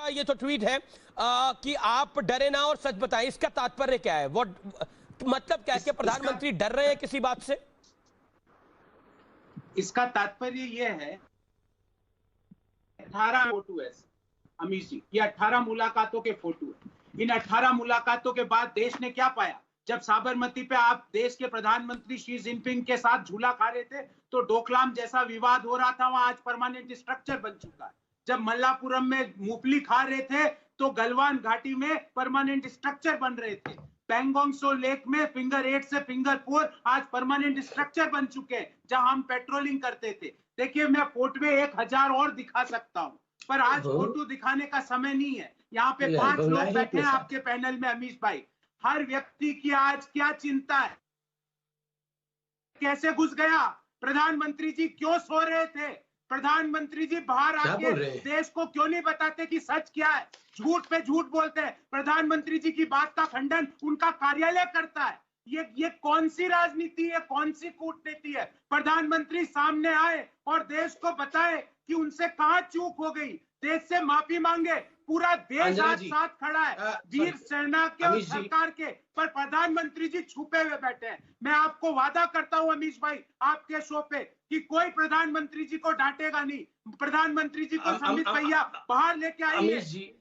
का ये तो ट्वीट है कि आप डरे ना और सच बताएं, इसका तात्पर्य क्या है? वो मतलब क्या है कि प्रधानमंत्री डर रहे हैं किसी बात से? इसका तात्पर्य ये है 18 फोटो है अमीश जी, ये 18 मुलाकातों के फोटो है। इन 18 मुलाकातों के बाद देश ने क्या पाया? जब साबरमती पे आप देश के प्रधानमंत्री शी जिनपिंग के साथ झूला खा रहे थे तो डोकलाम जैसा विवाद हो रहा था, वहां आज परमानेंट स्ट्रक्चर बन चुका है। जब मल्लापुरम में मूंगफली खा रहे थे तो गलवान घाटी में परमानेंट स्ट्रक्चर बन रहे थे। पेंगोंग सो लेक में फिंगर 8 से फिंगर 4 आज परमानेंट स्ट्रक्चर बन चुके हैं जहां हम पेट्रोलिंग करते थे। देखिए, मैं फोटो में 1000 और दिखा सकता हूं, पर आज फोटो दिखाने का समय नहीं है। यहाँ पे 5 लोग बैठे हैं आपके पैनल में अमीश भाई। हर व्यक्ति की आज क्या चिंता है? कैसे घुस गया? प्रधानमंत्री जी क्यों सो रहे थे? प्रधानमंत्री जी बाहर आके देश को क्यों नहीं बताते कि सच क्या है? झूठ पे झूठ बोलते हैं। प्रधानमंत्री जी की बात का खंडन उनका कार्यालय करता है। ये कौन सी राजनीति है, कौन सी कूटनीति है? प्रधानमंत्री सामने आए और देश को बताए कि उनसे कहां चूक हो गई, देश से माफी मांगे। पूरा देश आज साथ खड़ा है वीर सेना के और सरकार के, पर प्रधानमंत्री जी छुपे हुए बैठे हैं। मैं आपको वादा करता हूं अमीश भाई, आपके शो पे, कि कोई प्रधानमंत्री जी को डांटेगा नहीं। प्रधानमंत्री जी को संबित भैया बाहर लेके आइए।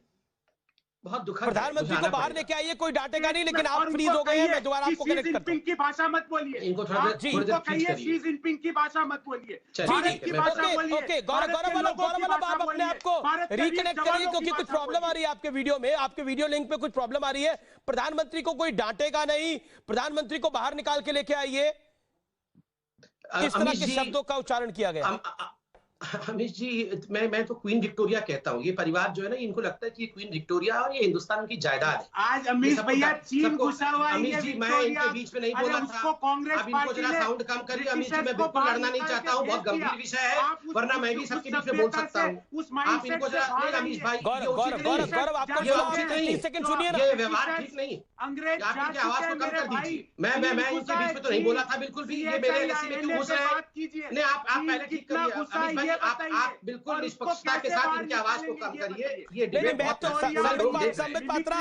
बहुत दुखद, प्रधानमंत्री को बाहर लेके आइए, कोई डांटेगा नहीं, लेकिन आप फ्रीज हो गए हैं। मैं दोबारा आपको कनेक्ट करता हूं। की भाषा मत बोलिए, इनको थोड़ा कहिए शी जिनपिंग की भाषा मत बोलिए, भारत की भाषा बोलिए। ओके, गौरव आप अपने आप को रिकनेक्ट करिए, क्योंकि कुछ प्रॉब्लम आ रही है आपके वीडियो में, आपके वीडियो लिंक पे कुछ प्रॉब्लम आ रही है। प्रधानमंत्री को कोई डांटेगा नहीं, प्रधानमंत्री को बाहर निकाल के लेके आइए, इस तरह के शब्दों का उच्चारण किया गया। अमीश जी, मैं तो क्वीन विक्टोरिया कहता हूँ। ये परिवार जो है ना, इनको लगता है कि क्वीन विक्टोरिया और ये हिंदुस्तान की जायदाद है। आज अमीश भैया चीन घुसा हुआ है। अमीश जी, मैं इनके बीच में नहीं बोला था। अब इनको जरा साउंड कम करिए। अमीश जी, मैं बिल्कुल लड़ना नहीं चाहता हूँ, बहुत गंभीर विषय है, वरना मैं भी सबके बीच में बोल सकता हूँ। आप इनको जरा नहीं, अमीश भाई, गौरव सेकंड सुनिए ना, ये व्यवहार ठीक नहीं। अंग्रेज आप इनकी आवाज को कम कर दीजिए। मैं इनके बीच में तो नहीं बोला था बिल्कुल भी। ये मेरे एलएसी में क्यों घुस रहे हैं? नहीं, आप पहले ठीक करिए अमीश भाई। आप बिल्कुल निष्पक्षता के साथ इनकी आवाज को कम करिए। ये डिबेट बहुत संबित पात्रा,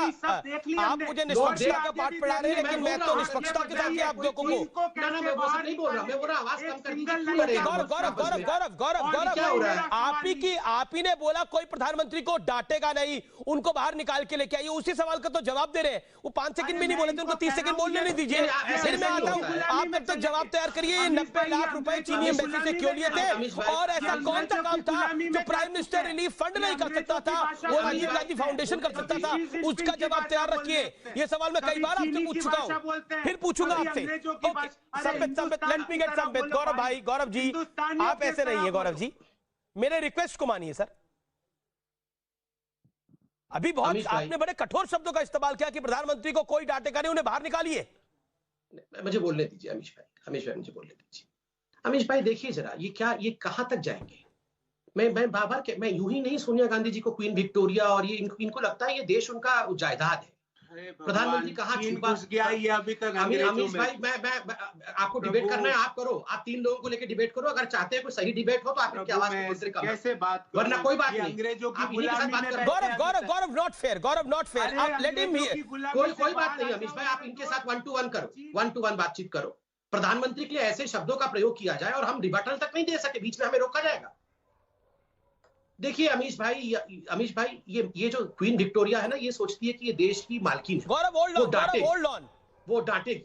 आप मुझे निष्पक्षता का पाठ पढ़ा रहे हैं, लेकिन मैं तो निष्पक्षता के साथ आप लोगों को नहीं बोल रहा, मैं बोल रहा आवाज कम कर दीजिए। गौरव, आप ही ने बोला कोई प्रधानमंत्री को डांटेगा नहीं, उनको बाहर निकाल के लेके आइए। उसी सवाल का तो जवाब दे रहे हैं। वो 5 सेकंड भी नहीं बोले थे, उनको 30 सेकंड बोलने नहीं दीजिए। फिर मैं आता हूँ, आप तब तक जवाब तैयार करिए। 90 लाख रुपए चीनी एम्बेसी से क्यों लिए थे, और ऐसा कौन सा काम था जो प्राइम मिनिस्टर रिलीफ फंड नहीं कर सकता था, वो राजीव गांधी फाउंडेशन कर सकता था? उसका जवाब तैयार रखिए। ये सवाल मैं कई बार आपसे पूछ चुका हूं, फिर पूछूंगा आपसे। Sambit, let me get Sambit. Gaurav भाई, गौरव जी, आप ऐसे नहीं है। गौरव जी, मेरे रिक्वेस्ट को मानिए सर। अभी बहुत आपने बड़े कठोर शब्दों का इस्तेमाल किया कि प्रधानमंत्री को कोई डांटेगा नहीं, उन्हें बाहर निकालिए। मुझे बोलने दीजिए अमीश भाई, मुझे बोलने दीजिए। अमीश भाई, देखिए जरा, ये कहां तक जाएंगे? मैं यूं ही नहीं सोनिया गांधी जी को क्वीन विक्टोरिया और ये इनको लगता है ये देश उनका जायदाद है। प्रधानमंत्री कहाँ घुस गया ये अभी तक? अमीश भाई, मैं आपको डिबेट करना है, आप करो। आप 3 लोगों को लेकर डिबेट करो। अगर चाहते हैं कोई सही डिबेट हो तो आप इनकी आवाज को कैसे बात, वरना कोई बात नहीं। अंग्रेजों की गुलामी में Gaurav not fair, Gaurav not fair. आप लेट हिम हियर। कोई बात नहीं अमीश भाई, आप इनके साथ 1 to 1 करो, 1 to 1 बातचीत करो। प्रधानमंत्री के लिए ऐसे शब्दों का प्रयोग किया जाए और हम रिबटल तक नहीं दे सके, बीच में हमें रोका जाएगा। देखिए अमीश भाई, ये जो क्वीन विक्टोरिया है ना, ये सोचती है कि ये देश की मालकिन है। वो डांटेगी,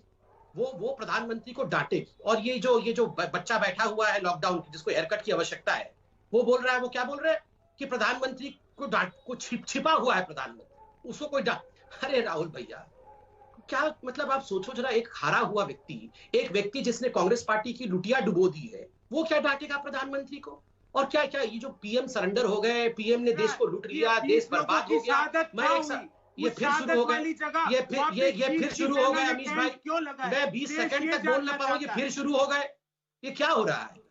वो प्रधानमंत्री को डांटेगी। और ये जो बच्चा बैठा हुआ है लॉकडाउन, जिसको हेयर कट की आवश्यकता है, वो बोल रहा है, वो क्या बोल रहा है कि प्रधानमंत्री को छिपा हुआ है प्रधानमंत्री, उसको कोई अरे राहुल भैया, क्या मतलब? आप सोचो जरा, एक हारा हुआ व्यक्ति, एक व्यक्ति जिसने कांग्रेस पार्टी की लुटिया डुबो दी है, वो क्या डांटेगा प्रधानमंत्री को? और क्या ये जो पीएम सरेंडर हो गए, पीएम ने देश को लूट लिया, देश बर्बाद हो गया, मैं ये फिर शुरू हो गए, ये फिर शुरू हो गए अमीश भाई। मैं 20 सेकंड तक बोल ना पाऊं, ये फिर शुरू हो गए। ये क्या हो रहा है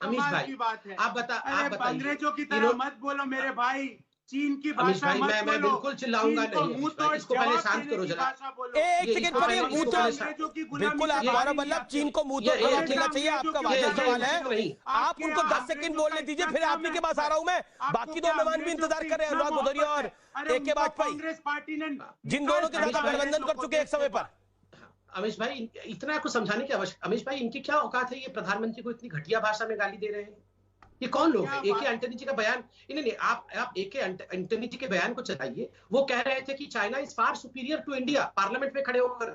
अमीश भाई? आप बताइए। अंग्रेजों की तरह मत बोलो मेरे भाई। चीन की अमीश भाषा भाई, मत मैं बोलो। बिल्कुल चिल्लाऊंगा चीन को नहीं, मुंह अमीश भाई, तोड़ इसको पहले जवाब शांत देने करो की जरा। भाषा बोलो। एक ये सेकंड इसको छोड़िए, पहले- मुंह इसको तो पहले अंग्रेजों की गुलामी बिल्कुल के आप ये- गौरव बारे में वल्लभ आते चीन हो। को मुंह ये- तोड़ जवाब ये- देना चाहिए, आपका ये- वाजिब ये- सवाल है। ये- नहीं। आप उनको 10 सेकंड बोलने दीजिए, फिर आप ही के पास आ रहा हूं मैं। बाकी दो मेहमान भी इंतजार कर रहे हैं, अनुराग भदौरिया और AK वाजपेयी, कांग्रेस पार्टी ने जिन दोनों के साथ आप गठबंधन कर चुके हैं एक समय पर। अमीश भाई, इतना कुछ समझाने की आवश्यकता। अमीश भाई, इनकी क्या औकात है, ये प्रधानमंत्री को इतनी घटिया भाषा में गाली दे रहे हैं? ये कौन लोग हैं? AK एंटनी जी का बयान, नहीं, आप AK एंटनी जी के बयान को चलाइए। वो कह रहे थे कि China is far superior to India, parliament में खड़े होकर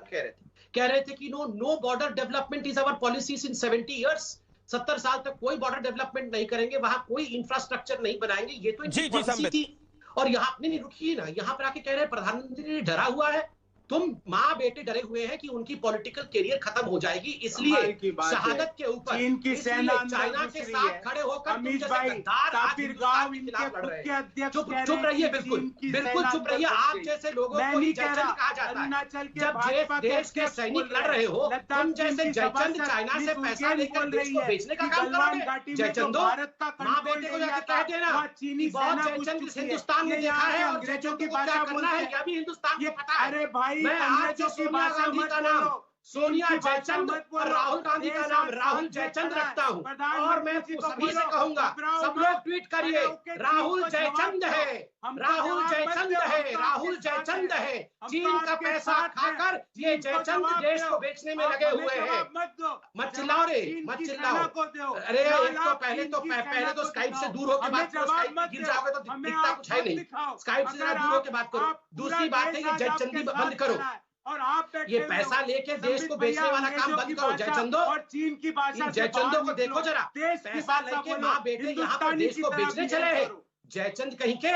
कह रहे थे कि no border development is our policies in 70 years. 70 साल तक कोई बॉर्डर डेवलपमेंट नहीं करेंगे, वहां कोई इंफ्रास्ट्रक्चर नहीं बनाएंगे, ये तो इनकी पॉलिसी थी। और यहाँ नहीं रुकिए ना, यहाँ पर आके कह रहे हैं प्रधानमंत्री डरा हुआ है। तुम माँ बेटे डरे हुए हैं कि उनकी पॉलिटिकल कैरियर खत्म हो जाएगी, इसलिए शहादत के ऊपर चीन की सेना चाइना के साथ खड़े होकर तुम जैसे गद्दार आज हिंदुस्तान के खिलाफ लड़ रहे हैं। चुप रहिए, बिल्कुल चुप रहिए। आप जैसे लोगों को ही जयचंद कहा जाता है। जब देश के सैनिक लड़ रहे हो, तुम जैसे जयचंद चाइना से पैसा लेकर देश को बेचने का काम करोगे। जयचंदो, माँ बेटे को जाके कह देना बहुत जयचंद हिंदुस्तान में देखा है और जयचंद को क्या करना है यह भी हिंदुस्तान को पता है। अरे भाई, मैं आज जो सोनिया गांधी का नाम सोनिया जयचंद और राहुल गांधी का नाम राहुल जयचंद रखता हूं, और मैं सभी से कहूंगा, सब लोग ट्वीट करिए, राहुल जयचंद है, राहुल जयचंद है, राहुल जयचंद है। चीन का पैसा खाकर ये जयचंद देश को बेचने में लगे हुए हैं। मत चिल्लाओ रे, मत चिल्लाओ। अरे एक तो पहले तो स्काइप से दूर होकर बात करो, स्काइप में गिर जाओगे तो दिखता कुछ है नहीं। स्काइप से जरा दूर होकर बात करो। दूसरी बात है, ये जयचंदी बंद करो, और आप ये पैसा लेके देश को बेचने वाला काम बंद करो। जयचंदो और चीन की भाषा, जयचंदो को देखो जरा, पैसा लेके माँ बेटे यहाँ पर देश को बेचने चले हैं। जयचंद कहीं के,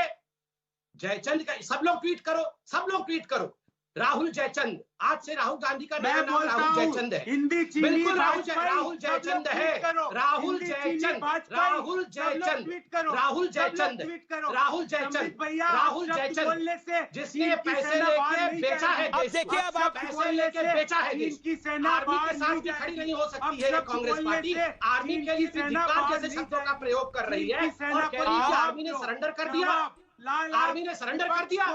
जयचंद का सब लोग ट्वीट करो, सब लोग ट्वीट करो, राहुल जयचंद। आज से राहुल गांधी का नया नाम राहुल जयचंद है। हिंदी बिल्कुल राहुल जयचंद है, राहुल जयचंद, राहुल जयचंद, राहुल जयचंद, राहुल जयचंद, राहुल जयचंद, जिसने पैसे लेके बेचा है अब देखिए, अब आप पैसे लेके बेचा है देश की सेना। आर्मी के साथ भी खड़ी नहीं हो सकती है कांग्रेस पार्टी। आर्मी के लिए धिक्कार जैसे शब्दों का प्रयोग कर रही है और कह रही है कि आर्मी ने सरेंडर कर दिया, आर्मी ने सरेंडर कर दिया।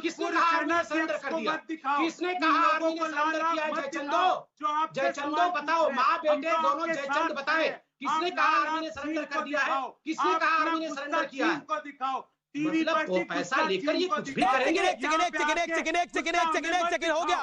किसने कहा आर्मी ने सरेंडर कर दिया? किसने कहा आर्मी ने सरेंडर किया है? जयचंदो, जयचंदो बताओ, माँ बेटे दोनों जयचंद बताए, किसने कहा आर्मी ने सरेंडर कर दिया है? किसने कहा आर्मी ने सरेंडर किया है? मतलब वो पैसा लेकर ये कुछ भी करेंगे। एक सेकंड हो गया।